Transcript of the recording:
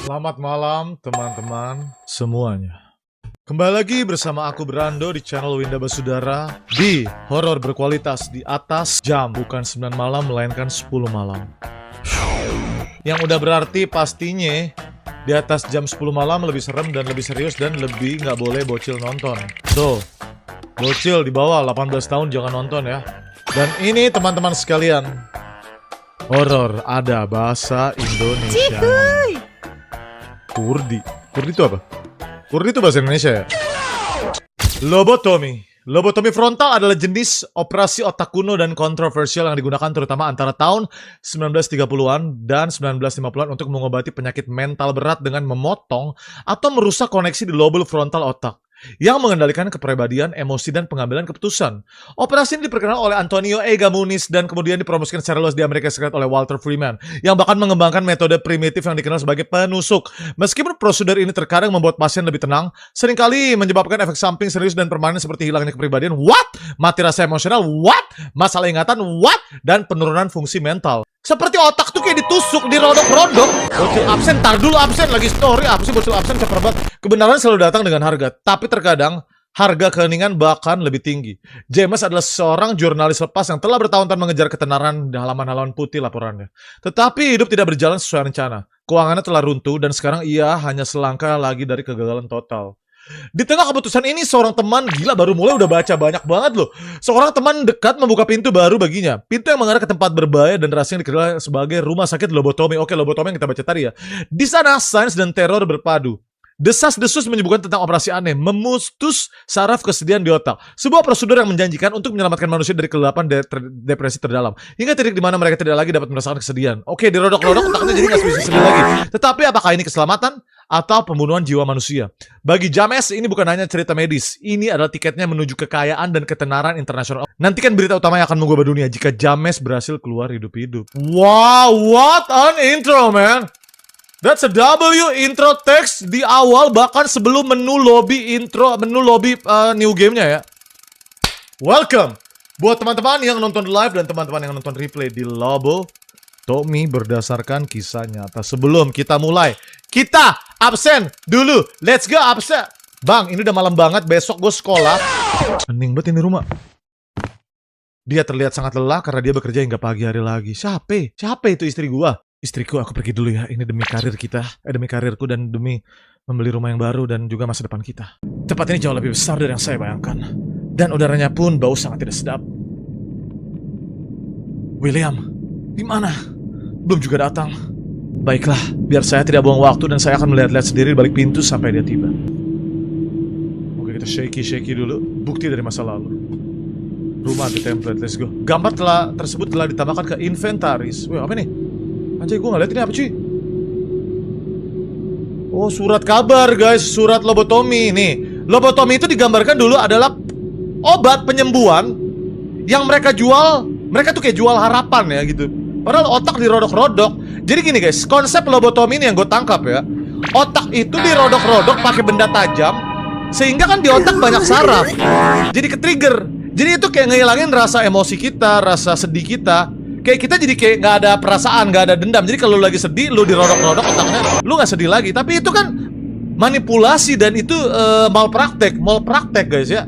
Selamat malam teman-teman semuanya. Kembali lagi bersama aku Brando di channel Winda Basudara di horor berkualitas di atas jam, bukan 9 malam melainkan 10 malam. Yang udah berarti pastinya di atas jam 10 malam lebih serem dan lebih serius dan lebih nggak boleh bocil nonton. So, bocil di bawah 18 tahun jangan nonton ya. Dan ini teman-teman sekalian, horor ada bahasa Indonesia. Kurdi. Kurdi itu apa? Kurdi itu bahasa Indonesia ya? Lobotomi. Lobotomi frontal adalah jenis operasi otak kuno dan kontroversial yang digunakan terutama antara tahun 1930-an dan 1950-an untuk mengobati penyakit mental berat dengan memotong atau merusak koneksi di lobul frontal otak yang mengendalikan kepribadian, emosi, dan pengambilan keputusan. Operasi ini diperkenalkan oleh Antonio Ega Muniz dan kemudian dipromosikan secara luas di Amerika Serikat oleh Walter Freeman, yang bahkan mengembangkan metode primitif yang dikenal sebagai penusuk. Meskipun prosedur ini terkadang membuat pasien lebih tenang, seringkali menyebabkan efek samping serius dan permanen seperti hilangnya kepribadian, mati rasa emosional, masalah ingatan, dan penurunan fungsi mental. Seperti otak tuh kayak ditusuk, dirodok-rodok. Bocil absen, tar dulu absen, lagi story, apa sih bocil absen, caper banget. Kebenaran selalu datang dengan harga, tapi terkadang harga keheningan bahkan lebih tinggi. James adalah seorang jurnalis lepas yang telah bertahun-tahun mengejar ketenaran di halaman-halaman putih laporannya. Tetapi hidup tidak berjalan sesuai rencana. Keuangannya telah runtuh dan sekarang ia hanya selangkah lagi dari kegagalan total. Di tengah keputusan ini, seorang teman gila baru mulai udah baca banyak banget loh. Seorang teman dekat membuka pintu baru baginya. Pintu yang mengarah ke tempat berbahaya dan rahasia yang dikenal sebagai rumah sakit lobotomi. Oke, lobotomi yang kita baca tadi ya. Di sana, sains dan teror berpadu. Desas-desus menyebutkan tentang operasi aneh, memutus saraf kesedihan di otak. Sebuah prosedur yang menjanjikan untuk menyelamatkan manusia dari kegelapan depresi terdalam. Hingga titik di mana mereka tidak lagi dapat merasakan kesedihan. Oke, dirodok-rodok otaknya jadi nggak bisa sedih lagi. Tetapi apakah ini keselamatan atau pembunuhan jiwa manusia? Bagi James, ini bukan hanya cerita medis. Ini adalah tiketnya menuju kekayaan dan ketenaran internasional. Nantikan berita utama yang akan mengubah dunia jika James berhasil keluar hidup-hidup. Wow, what an intro, man! That's a W intro text di awal, bahkan sebelum menu lobby new gamenya ya. Welcome buat teman-teman yang nonton live dan teman-teman yang nonton replay di Lobotomi berdasarkan kisah nyata. Sebelum kita mulai, kita absen dulu. Let's go absen. Bang, ini udah malam banget, besok gue sekolah. Hening banget ini rumah. Dia terlihat sangat lelah karena dia bekerja hingga pagi hari lagi. Siapa itu istri gua? Istriku, aku pergi dulu ya. Ini demi karir kita, demi karirku dan demi membeli rumah yang baru dan juga masa depan kita. Tempat ini jauh lebih besar dari yang saya bayangkan. Dan udaranya pun bau sangat tidak sedap. William, di mana? Belum juga datang. Baiklah, biar saya tidak buang waktu dan saya akan melihat-lihat sendiri di balik pintu sampai dia tiba. Oke, kita shaky dulu. Bukti dari masa lalu. Rumah di template, let's go. Gambar tersebut telah ditambahkan ke inventaris. Wih, apa nih? Anjay, gue gak liat ini apa cuy. Oh, surat kabar guys. Surat lobotomi. Nih, lobotomi itu digambarkan dulu adalah obat penyembuhan yang mereka jual. Mereka tuh kayak jual harapan ya gitu. Padahal otak dirodok-rodok. Jadi gini guys, konsep lobotomi ini yang gue tangkap ya. Otak itu dirodok-rodok pakai benda tajam, sehingga kan di otak banyak saraf. Jadi ke-trigger. Jadi itu kayak ngehilangin rasa emosi kita, rasa sedih kita. Kayak kita jadi kayak nggak ada perasaan, nggak ada dendam. Jadi kalau lagi sedih, lu dirodok-rodok otaknya, lu nggak sedih lagi. Tapi itu kan manipulasi dan itu malpraktek guys ya.